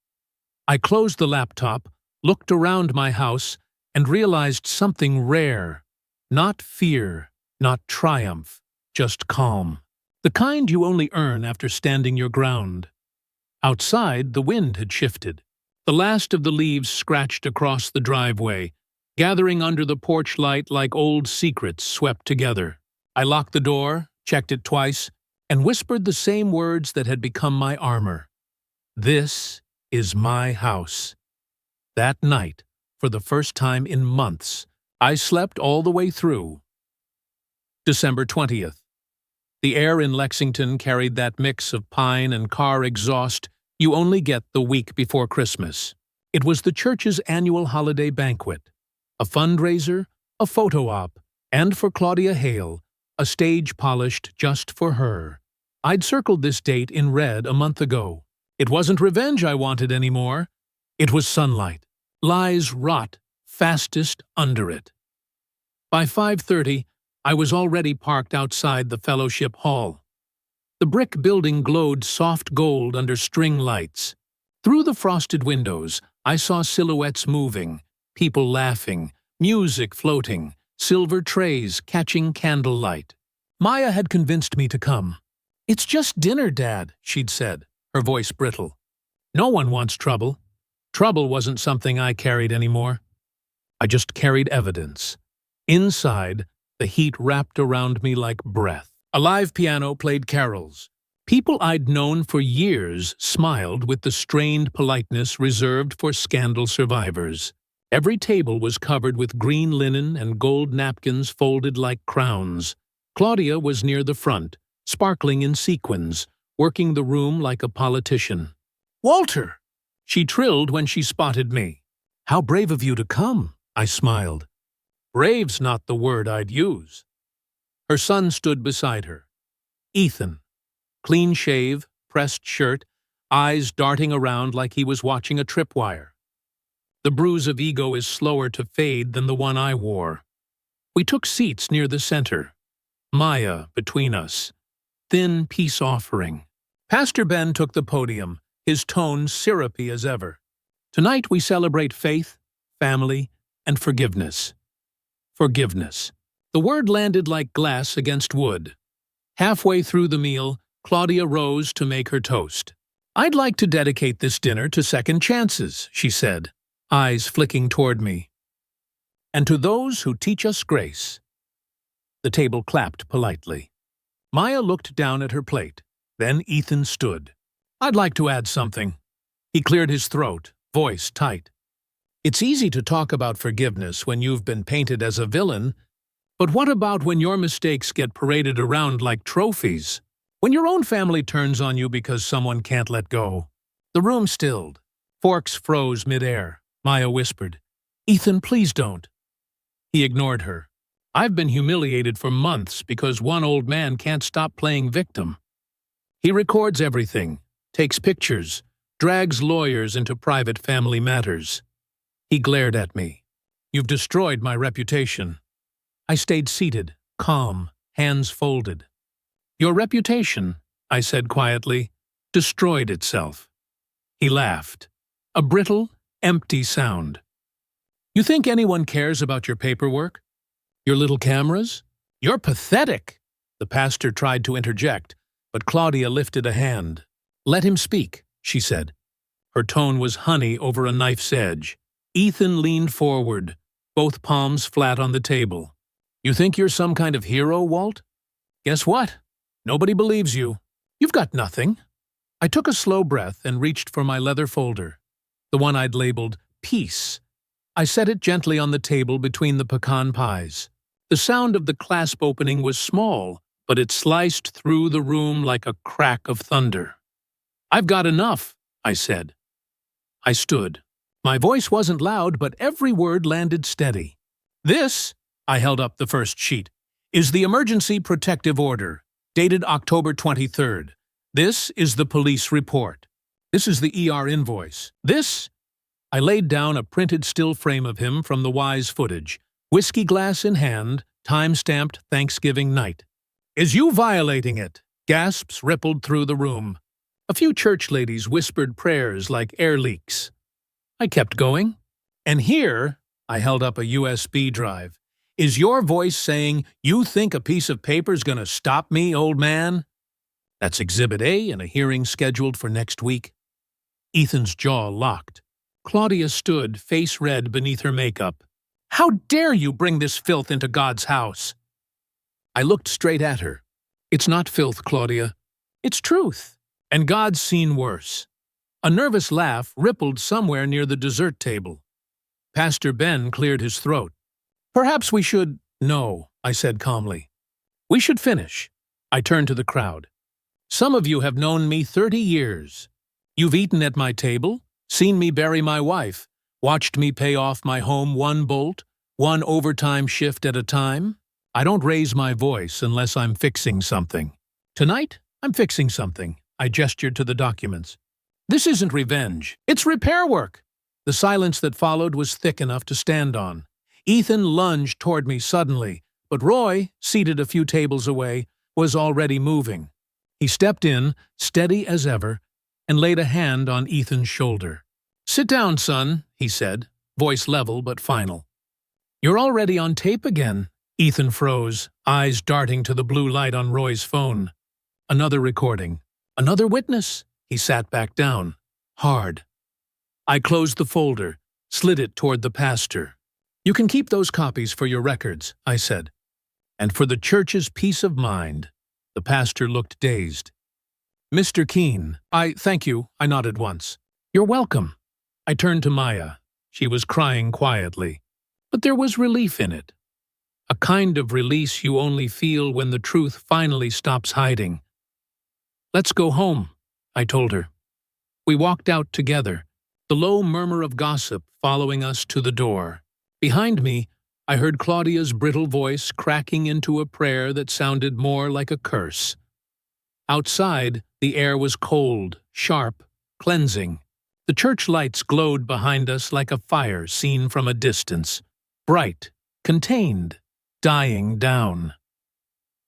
I closed the laptop, looked around my house, and realized something rare. Not fear, not triumph, just calm. The kind you only earn after standing your ground. Outside, the wind had shifted. The last of the leaves scratched across the driveway, gathering under the porch light like old secrets swept together. I locked the door, checked it twice, and whispered the same words that had become my armor. This is my house. That night, for the first time in months, I slept all the way through. December 20th. The air in Lexington carried that mix of pine and car exhaust you only get the week before Christmas. It was the church's annual holiday banquet. a fundraiser, a photo op, and for Claudia Hale, a stage polished just for her. I'd circled this date in red a month ago. It wasn't revenge I wanted anymore. It was sunlight. Lies rot fastest under it. By 5:30, I was already parked outside the fellowship hall. The brick building glowed soft gold under string lights. Through the frosted windows, I saw silhouettes moving, people laughing, music floating, silver trays catching candlelight. Maya had convinced me to come. "It's just dinner, Dad," she'd said, her voice brittle. No one wants trouble. Trouble wasn't something I carried anymore. I just carried evidence. Inside, the heat wrapped around me like breath. A live piano played carols. People I'd known for years smiled with the strained politeness reserved for scandal survivors. Every table was covered with green linen and gold napkins folded like crowns. Claudia was near the front, sparkling in sequins, working the room like a politician. "Walter!" she trilled when she spotted me. "How brave of you to come," I smiled. Brave's not the word I'd use. Her son stood beside her. Ethan. Clean shave, pressed shirt, eyes darting around like he was watching a tripwire. The bruise of ego is slower to fade than the one I wore. We took seats near the center. Maya between us. Thin peace offering. Pastor Ben took the podium, his tone syrupy as ever. Tonight we celebrate faith, family, and forgiveness. Forgiveness. The word landed like glass against wood. Halfway through the meal, Claudia rose to make her toast. "I'd like to dedicate this dinner to second chances," she said, eyes flicking toward me. "And to those who teach us grace." The table clapped politely. Maya looked down at her plate. Then Ethan stood. "I'd like to add something." He cleared his throat, voice tight. "It's easy to talk about forgiveness when you've been painted as a villain, but what about when your mistakes get paraded around like trophies? When your own family turns on you because someone can't let go?" The room stilled. Forks froze midair. Maya whispered, "Ethan, please don't." He ignored her. "I've been humiliated for months because one old man can't stop playing victim. He records everything, takes pictures, drags lawyers into private family matters." He glared at me. "You've destroyed my reputation." I stayed seated, calm, hands folded. "Your reputation," I said quietly, "destroyed itself." He laughed. A brittle, empty sound. "You think anyone cares about your paperwork? Your little cameras? You're pathetic!" The pastor tried to interject, but Claudia lifted a hand. "Let him speak," she said. Her tone was honey over a knife's edge. Ethan leaned forward, both palms flat on the table. "You think you're some kind of hero, Walt? Guess what? Nobody believes you. You've got nothing." I took a slow breath and reached for my leather folder, the one I'd labeled Peace. I set it gently on the table between the pecan pies. The sound of the clasp opening was small, but it sliced through the room like a crack of thunder. "I've got enough," I said. I stood. My voice wasn't loud, but every word landed steady. "This," I held up the first sheet, "is the Emergency Protective Order, dated October 23rd. This is the police report. This is the ER invoice. This—" I laid down a printed still frame of him from the Wise footage, whiskey glass in hand, time-stamped Thanksgiving night. "Is you violating it?" Gasps rippled through the room. A few church ladies whispered prayers like air leaks. I kept going. "And here," I held up a USB drive, "is your voice saying, 'You think a piece of paper's gonna stop me, old man?' That's Exhibit A in a hearing scheduled for next week." Ethan's jaw locked. Claudia stood, face red beneath her makeup. "How dare you bring this filth into God's house?" I looked straight at her. "It's not filth, Claudia. It's truth. And God's seen worse." A nervous laugh rippled somewhere near the dessert table. Pastor Ben cleared his throat. "Perhaps we should—" "No," I said calmly. "We should finish." I turned to the crowd. "Some of you have known me 30 years. You've eaten at my table, seen me bury my wife, watched me pay off my home one bolt, one overtime shift at a time. I don't raise my voice unless I'm fixing something. Tonight, I'm fixing something. I gestured to the documents. This isn't revenge. It's repair work. The silence that followed was thick enough to stand on. Ethan lunged toward me suddenly, but Roy, seated a few tables away, was already moving. He stepped in, steady as ever, and laid a hand on Ethan's shoulder. "Sit down, son," he said, voice level but final. "You're already on tape again." Ethan froze, eyes darting to the blue light on Roy's phone. Another recording. Another witness. He sat back down. Hard. I closed the folder, slid it toward the pastor. "You can keep those copies for your records," I said. "And for the church's peace of mind." The pastor looked dazed. "Mr. Keene, thank you," I nodded once. "You're welcome." I turned to Maya. She was crying quietly, but there was relief in it. A kind of release you only feel when the truth finally stops hiding. "Let's go home," I told her. We walked out together, the low murmur of gossip following us to the door. Behind me, I heard Claudia's brittle voice cracking into a prayer that sounded more like a curse. Outside, the air was cold, sharp, cleansing. The church lights glowed behind us like a fire seen from a distance, bright, contained, dying down.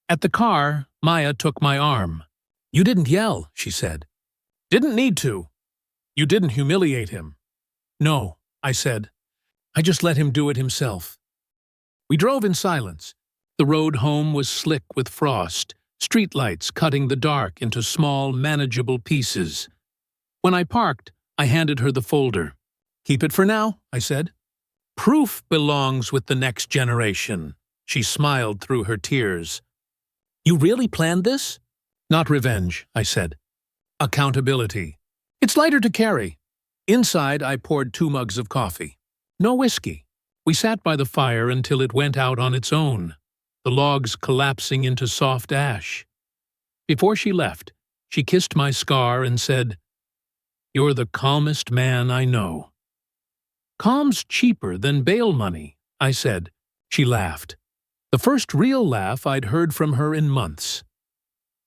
At the car, Maya took my arm. "You didn't yell," she said. "Didn't need to." "You didn't humiliate him." "No," I said. "I just let him do it himself." We drove in silence. The road home was slick with frost, streetlights cutting the dark into small, manageable pieces. When I parked, I handed her the folder. "Keep it for now," I said. "Proof belongs with the next generation." She smiled through her tears. "You really planned this?" "Not revenge," I said. "Accountability. It's lighter to carry." Inside, I poured 2 mugs of coffee. No whiskey. We sat by the fire until it went out on its own, the logs collapsing into soft ash. Before she left, she kissed my scar and said, "You're the calmest man I know." "Calm's cheaper than bail money," I said. She laughed. The first real laugh I'd heard from her in months.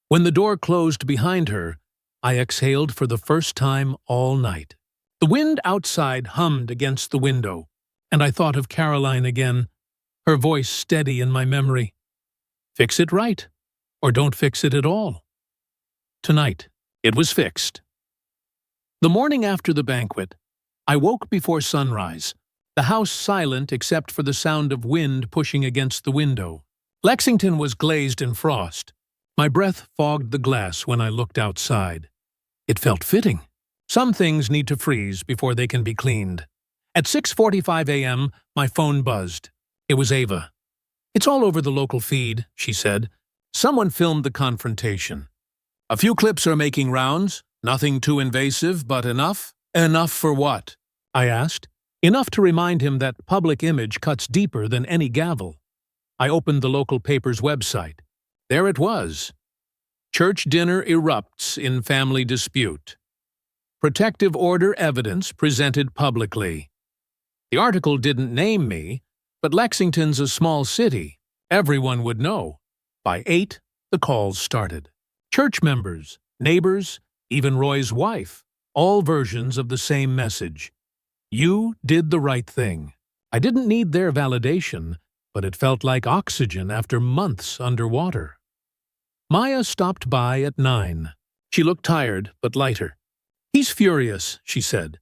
When the door closed behind her, I exhaled for the first time all night. The wind outside hummed against the window, and I thought of Caroline again, her voice steady in my memory. Fix it right, or don't fix it at all. Tonight, it was fixed. The morning after the banquet, I woke before sunrise, the house silent except for the sound of wind pushing against the window. Lexington was glazed in frost. My breath fogged the glass when I looked outside. It felt fitting. Some things need to freeze before they can be cleaned. At 6:45 a.m., my phone buzzed. It was Ava. "It's all over the local feed," she said. "Someone filmed the confrontation. A few clips are making rounds. Nothing too invasive, but enough." "Enough for what?" I asked. Enough to remind him that public image cuts deeper than any gavel. I opened the local paper's website. There it was. Church dinner erupts in family dispute. Protective order evidence presented publicly. The article didn't name me, but Lexington's a small city. Everyone would know. By 8, the calls started. Church members, neighbors, even Roy's wife, all versions of the same message. You did the right thing. I didn't need their validation, but it felt like oxygen after months underwater. Maya stopped by at 9. She looked tired, but lighter. "He's furious," she said.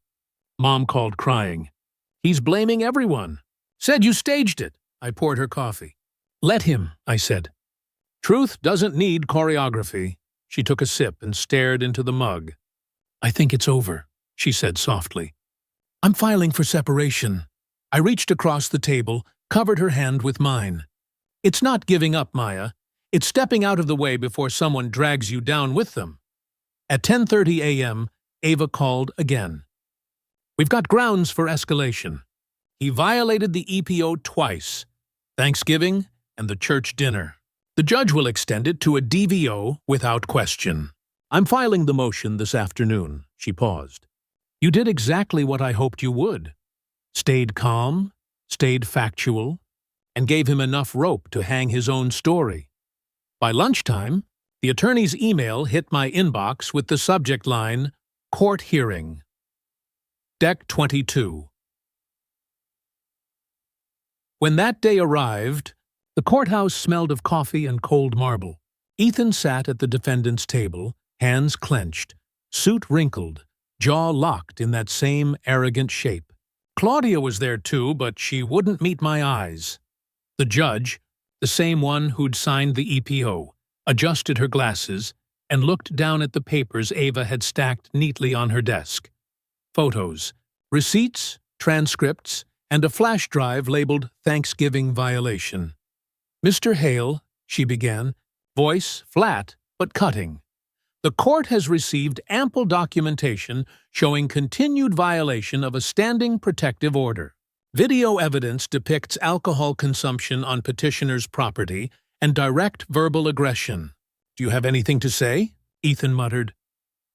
Mom called crying. "He's blaming everyone. Said you staged it." I poured her coffee. "Let him," I said. "Truth doesn't need choreography." She took a sip and stared into the mug. "I think it's over," she said softly. "I'm filing for separation." I reached across the table, covered her hand with mine. "It's not giving up, Maya. It's stepping out of the way before someone drags you down with them." At 10:30 a.m., Ava called again. "We've got grounds for escalation. He violated the EPO twice, Thanksgiving and the church dinner. The judge will extend it to a DVO without question. I'm filing the motion this afternoon." She paused. "You did exactly what I hoped you would. Stayed calm, stayed factual, and gave him enough rope to hang his own story. By lunchtime, the attorney's email hit my inbox with the subject line, Court Hearing. Deck 22. When that day arrived, the courthouse smelled of coffee and cold marble. Ethan sat at the defendant's table, hands clenched, suit wrinkled, jaw locked in that same arrogant shape. Claudia was there too, but she wouldn't meet my eyes. The judge, the same one who'd signed the EPO, adjusted her glasses and looked down at the papers Ava had stacked neatly on her desk. Photos, receipts, transcripts, and a flash drive labeled Thanksgiving Violation. "Mr. Hale," she began, voice flat but cutting, "the court has received ample documentation showing continued violation of a standing protective order. Video evidence depicts alcohol consumption on petitioner's property and direct verbal aggression. Do you have anything to say?" Ethan muttered.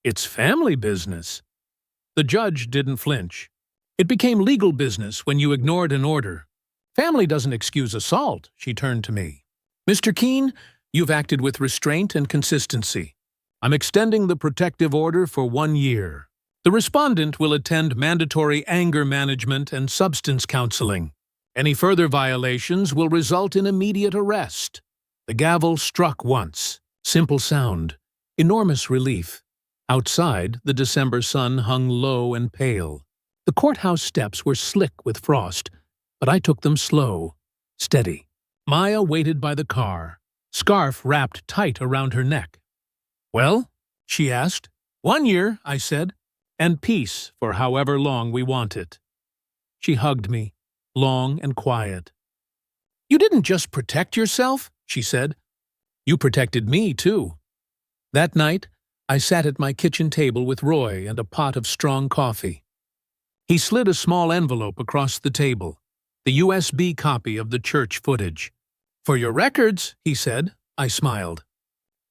"It's family business." The judge didn't flinch. "It became legal business when you ignored an order. Family doesn't excuse assault," she turned to me. "Mr. Keene, you've acted with restraint and consistency. I'm extending the protective order for 1 year. The respondent will attend mandatory anger management and substance counseling. Any further violations will result in immediate arrest." The gavel struck once. Simple sound. Enormous relief. Outside, the December sun hung low and pale. The courthouse steps were slick with frost, but I took them slow, steady. Maya waited by the car, scarf wrapped tight around her neck. "Well?" she asked. "1 year," I said, "and peace for however long we want it." She hugged me, long and quiet. "You didn't just protect yourself," she said. "You protected me, too." That night, I sat at my kitchen table with Roy and a pot of strong coffee. He slid a small envelope across the table, the USB copy of the church footage. "For your records," he said. I smiled.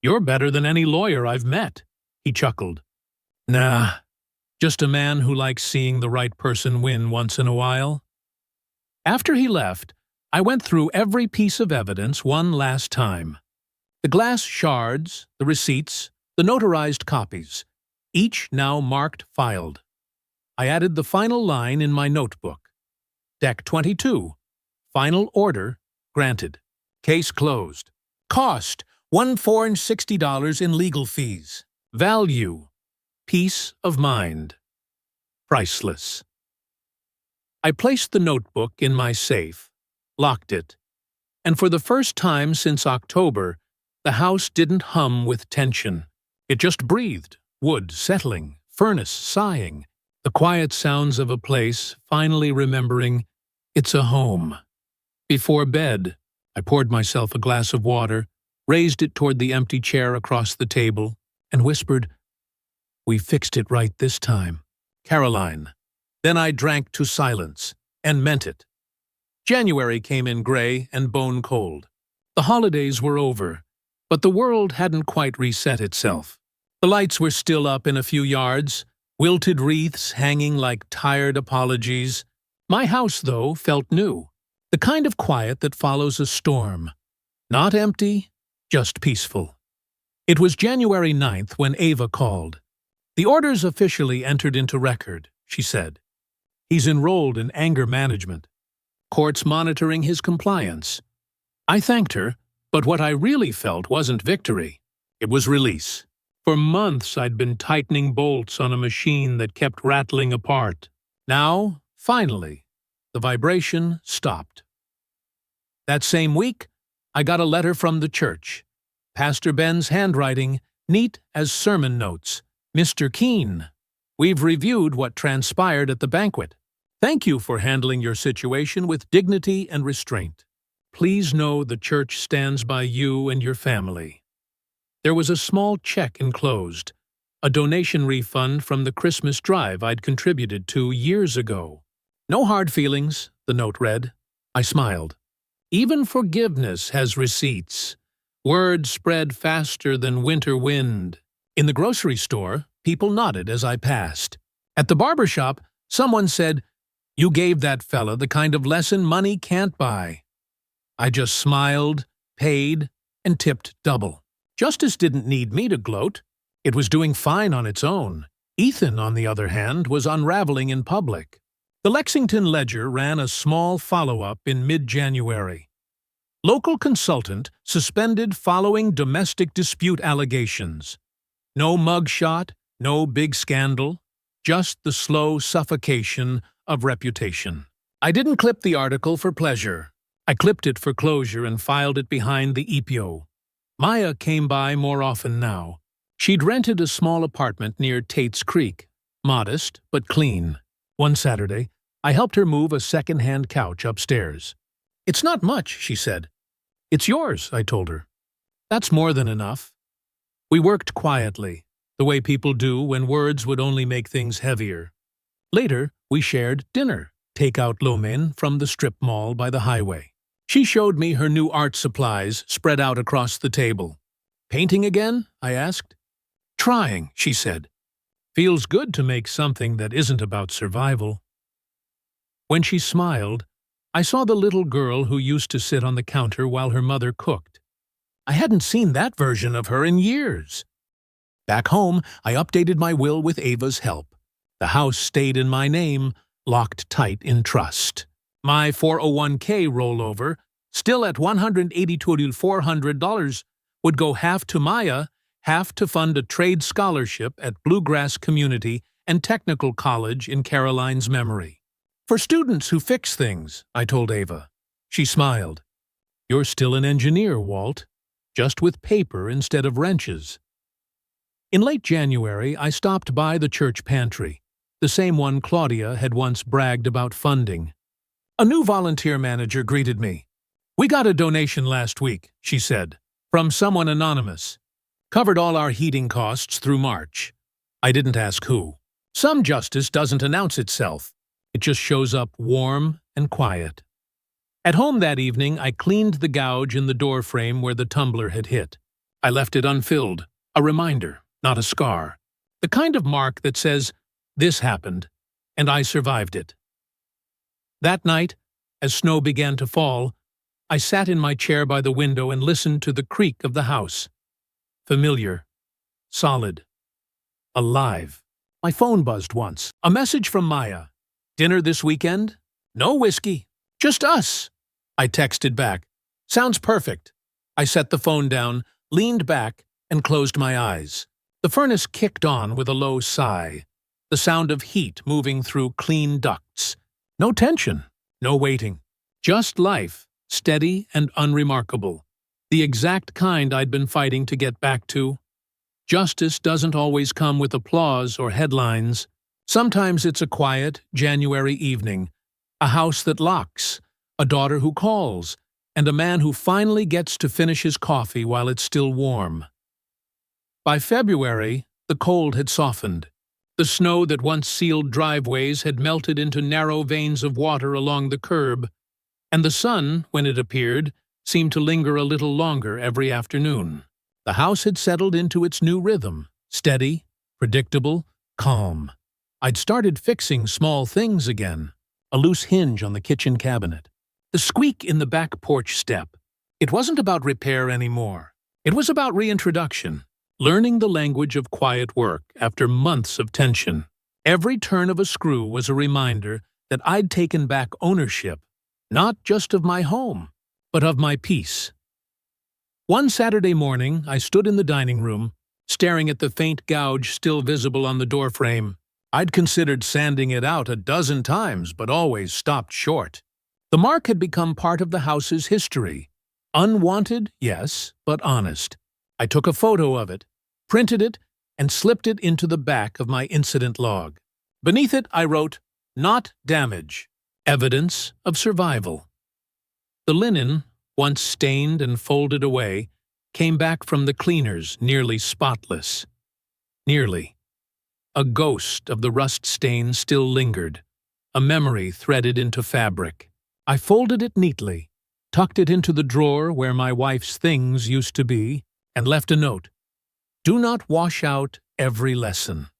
"You're better than any lawyer I've met," he chuckled. "Nah, just a man who likes seeing the right person win once in a while." After he left, I went through every piece of evidence one last time. The glass shards, the receipts, the notarized copies, each now marked filed. I added the final line in my notebook. Deck 22. Final order granted. Case closed. Cost $160 in legal fees. Value peace of mind. Priceless. I placed the notebook in my safe, locked it, and for the first time since October, the house didn't hum with tension. It just breathed, wood settling, furnace sighing, the quiet sounds of a place finally remembering it's a home. Before bed, I poured myself a glass of water, raised it toward the empty chair across the table, and whispered, "We fixed it right this time, Caroline." Then I drank to silence, and meant it. January came in gray and bone cold. The holidays were over, but the world hadn't quite reset itself. The lights were still up in a few yards, wilted wreaths hanging like tired apologies. My house, though, felt new, the kind of quiet that follows a storm. Not empty, just peaceful. It was January 9th when Ava called. "The order's officially entered into record," she said. "He's enrolled in anger management. Court's monitoring his compliance." I thanked her, but what I really felt wasn't victory. It was release. For months I'd been tightening bolts on a machine that kept rattling apart. Now, finally, the vibration stopped. That same week, I got a letter from the church. Pastor Ben's handwriting, neat as sermon notes. "Mr. Keene, we've reviewed what transpired at the banquet. Thank you for handling your situation with dignity and restraint. Please know the church stands by you and your family." There was a small check enclosed, a donation refund from the Christmas drive I'd contributed to years ago. "No hard feelings," the note read. I smiled. Even forgiveness has receipts. Word spread faster than winter wind. In the grocery store, people nodded as I passed. At the barber shop, someone said, You gave that fella the kind of lesson money can't buy. I just smiled, paid, and tipped double. Justice didn't need me to gloat. It was doing fine on its own. Ethan, on the other hand, was unraveling in public. The Lexington Ledger ran a small follow-up in mid-January. Local consultant suspended following domestic dispute allegations. No mugshot, no big scandal, just the slow suffocation of reputation. I didn't clip the article for pleasure. I clipped it for closure and filed it behind the EPO. Maya came by more often now. She'd rented a small apartment near Tate's Creek, modest but clean. One Saturday, I helped her move a second-hand couch upstairs. "It's not much," she said. "It's yours," I told her. "That's more than enough." We worked quietly, the way people do when words would only make things heavier. Later, we shared dinner, take-out lo mein from the strip mall by the highway. She showed me her new art supplies spread out across the table. "Painting again?" I asked. "Trying," she said. "Feels good to make something that isn't about survival." When she smiled, I saw the little girl who used to sit on the counter while her mother cooked. I hadn't seen that version of her in years. Back home, I updated my will with Ava's help. The house stayed in my name, locked tight in trust. My 401k rollover, still at $182,400, would go half to Maya, half to fund a trade scholarship at Bluegrass Community and Technical College in Caroline's memory. "For students who fix things," I told Ava. She smiled. "You're still an engineer, Walt, just with paper instead of wrenches." In late January, I stopped by the church pantry, the same one Claudia had once bragged about funding. A new volunteer manager greeted me. "We got a donation last week," she said, "from someone anonymous. Covered all our heating costs through March." I didn't ask who. Some justice doesn't announce itself. It just shows up warm and quiet. At home that evening, I cleaned the gouge in the door frame where the tumbler had hit. I left it unfilled, a reminder, not a scar. The kind of mark that says, "This happened, and I survived it." That night, as snow began to fall, I sat in my chair by the window and listened to the creak of the house. Familiar, solid, alive. My phone buzzed once. A message from Maya. "Dinner this weekend? No whiskey. Just us." I texted back. "Sounds perfect." I set the phone down, leaned back, and closed my eyes. The furnace kicked on with a low sigh, the sound of heat moving through clean ducts. No tension, no waiting. Just life, steady and unremarkable. The exact kind I'd been fighting to get back to. Justice doesn't always come with applause or headlines. Sometimes it's a quiet, January evening, a house that locks, a daughter who calls, and a man who finally gets to finish his coffee while it's still warm. By February, the cold had softened. The snow that once sealed driveways had melted into narrow veins of water along the curb, and the sun, when it appeared, seemed to linger a little longer every afternoon. The house had settled into its new rhythm, steady, predictable, calm. I'd started fixing small things again, a loose hinge on the kitchen cabinet, the squeak in the back porch step. It wasn't about repair anymore. It was about reintroduction. Learning the language of quiet work after months of tension. Every turn of a screw was a reminder that I'd taken back ownership, not just of my home, but of my peace. One Saturday morning, I stood in the dining room, staring at the faint gouge still visible on the doorframe. I'd considered sanding it out a dozen times, but always stopped short. The mark had become part of the house's history. Unwanted, yes, but honest. I took a photo of it, printed it, and slipped it into the back of my incident log. Beneath it, I wrote, "Not damage, evidence of survival." The linen, once stained and folded away, came back from the cleaners nearly spotless. Nearly. A ghost of the rust stain still lingered, a memory threaded into fabric. I folded it neatly, tucked it into the drawer where my wife's things used to be, and left a note. Do not wash out every lesson.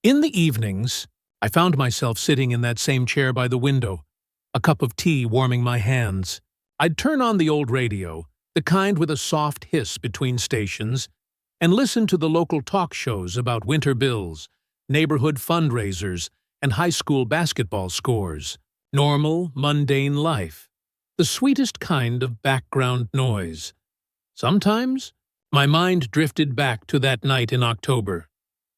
In the evenings, I found myself sitting in that same chair by the window, a cup of tea warming my hands. I'd turn on the old radio, the kind with a soft hiss between stations, and listen to the local talk shows about winter bills, neighborhood fundraisers, and high school basketball scores. Normal, mundane life. The sweetest kind of background noise. Sometimes, my mind drifted back to that night in October.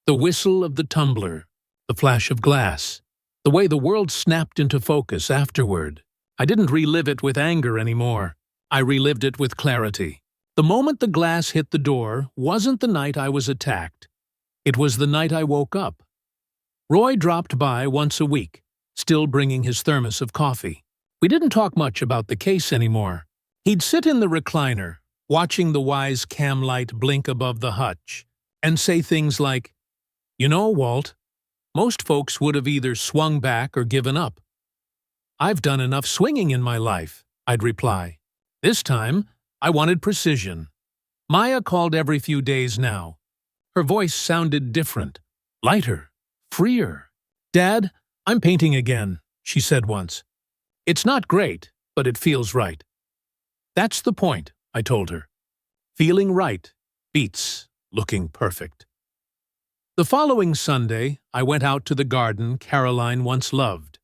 The whistle of the tumbler, the flash of glass, the way the world snapped into focus afterward. I didn't relive it with anger anymore. I relived it with clarity. The moment the glass hit the door wasn't the night I was attacked. It was the night I woke up. Roy dropped by once a week, still bringing his thermos of coffee. We didn't talk much about the case anymore. He'd sit in the recliner, watching the wise cam light blink above the hutch, and say things like, "You know, Walt, most folks would have either swung back or given up." "I've done enough swinging in my life," I'd reply. This time, I wanted precision. Maya called every few days now. Her voice sounded different, lighter, freer. "Dad, I'm painting again," she said once. "It's not great, but it feels right." "That's the point," I told her. Feeling right beats looking perfect. The following Sunday, I went out to the garden Caroline once loved.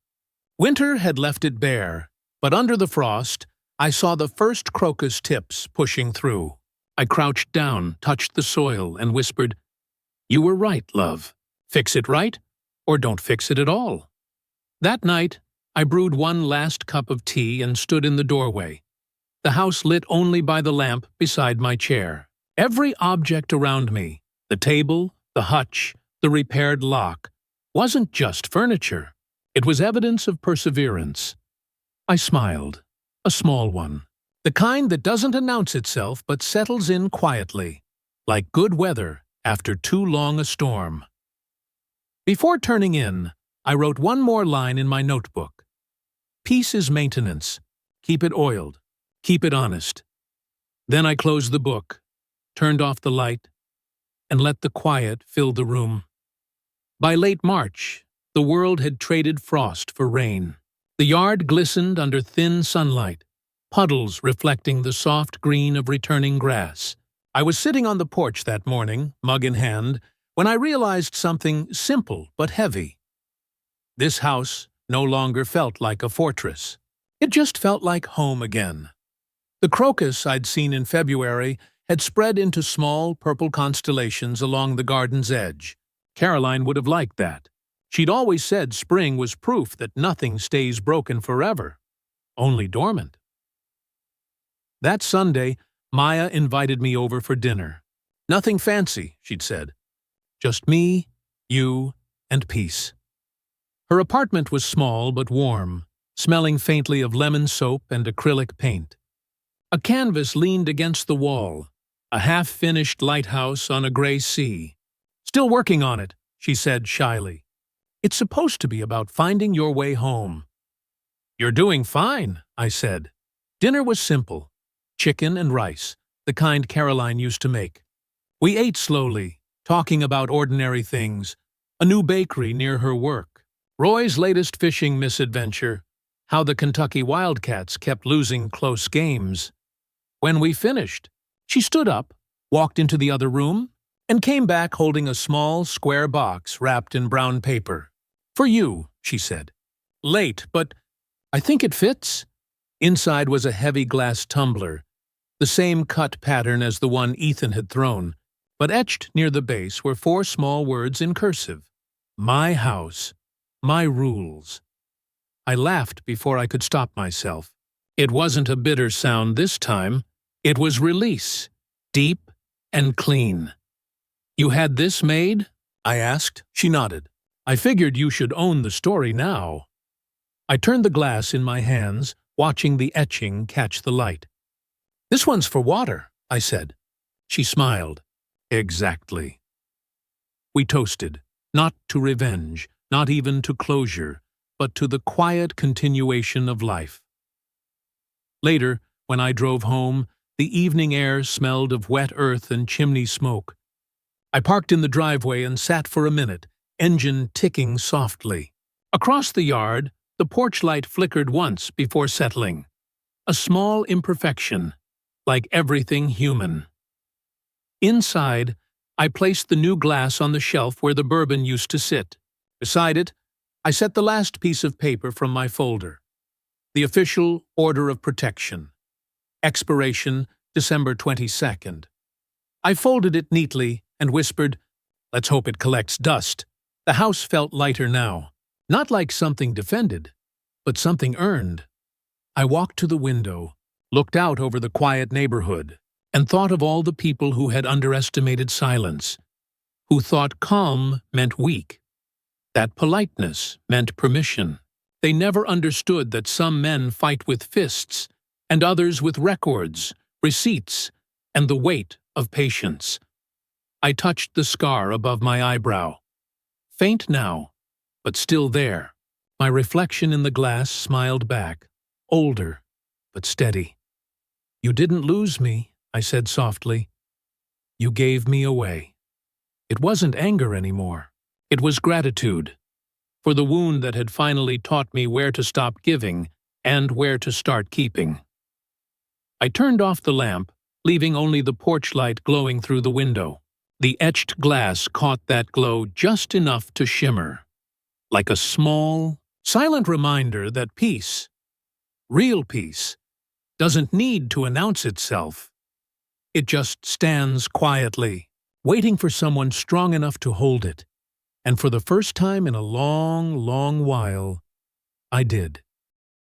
Winter had left it bare, but under the frost, I saw the first crocus tips pushing through. I crouched down, touched the soil, and whispered, "You were right, love. Fix it right, or don't fix it at all." That night, I brewed one last cup of tea and stood in the doorway, the house lit only by the lamp beside my chair. Every object around me, the table, the hutch, the repaired lock, wasn't just furniture. It was evidence of perseverance. I smiled, a small one, the kind that doesn't announce itself but settles in quietly, like good weather after too long a storm. Before turning in, I wrote one more line in my notebook. Peace is maintenance. Keep it oiled. Keep it honest. Then I closed the book, turned off the light, and let the quiet fill the room. By late March, the world had traded frost for rain. The yard glistened under thin sunlight, puddles reflecting the soft green of returning grass. I was sitting on the porch that morning, mug in hand, when I realized something simple but heavy. This house no longer felt like a fortress. It just felt like home again. The crocus I'd seen in February had spread into small purple constellations along the garden's edge. Caroline would have liked that. She'd always said spring was proof that nothing stays broken forever, only dormant. That Sunday, Maya invited me over for dinner. Nothing fancy, she'd said. Just me, you, and peace. Her apartment was small but warm, smelling faintly of lemon soap and acrylic paint. A canvas leaned against the wall, a half-finished lighthouse on a gray sea. "Still working on it," she said shyly. "It's supposed to be about finding your way home." "You're doing fine," I said. Dinner was simple. Chicken and rice, the kind Caroline used to make. We ate slowly, talking about ordinary things, a new bakery near her work, Roy's latest fishing misadventure, how the Kentucky Wildcats kept losing close games. When we finished, she stood up, walked into the other room, and came back holding a small, square box wrapped in brown paper. "For you," she said. "Late, but I think it fits." Inside was a heavy glass tumbler, the same cut pattern as the one Ethan had thrown, but etched near the base were 4 small words in cursive. "My house. My rules." I laughed before I could stop myself. It wasn't a bitter sound this time. It was release, deep and clean. "You had this made?" I asked. She nodded. "I figured you should own the story now." I turned the glass in my hands, watching the etching catch the light. "This one's for water," I said. She smiled. "Exactly." We toasted, not to revenge, not even to closure, but to the quiet continuation of life. Later, when I drove home, the evening air smelled of wet earth and chimney smoke. I parked in the driveway and sat for a minute, engine ticking softly. Across the yard, the porch light flickered once before settling. A small imperfection, like everything human. Inside, I placed the new glass on the shelf where the bourbon used to sit. Beside it, I set the last piece of paper from my folder. The official order of protection. Expiration, December 22nd. I folded it neatly and whispered, "Let's hope it collects dust." The house felt lighter now. Not like something defended, but something earned. I walked to the window, looked out over the quiet neighborhood, and thought of all the people who had underestimated silence, who thought calm meant weak, that politeness meant permission. They never understood that some men fight with fists, and others with records, receipts, and the weight of patience. I touched the scar above my eyebrow. Faint now, but still there. My reflection in the glass smiled back, older, but steady. "You didn't lose me," I said softly. "You gave me away." It wasn't anger anymore. It was gratitude, for the wound that had finally taught me where to stop giving and where to start keeping. I turned off the lamp, leaving only the porch light glowing through the window. The etched glass caught that glow just enough to shimmer, like a small, silent reminder that peace, real peace, doesn't need to announce itself. It just stands quietly, waiting for someone strong enough to hold it. And for the first time in a long, long while, I did.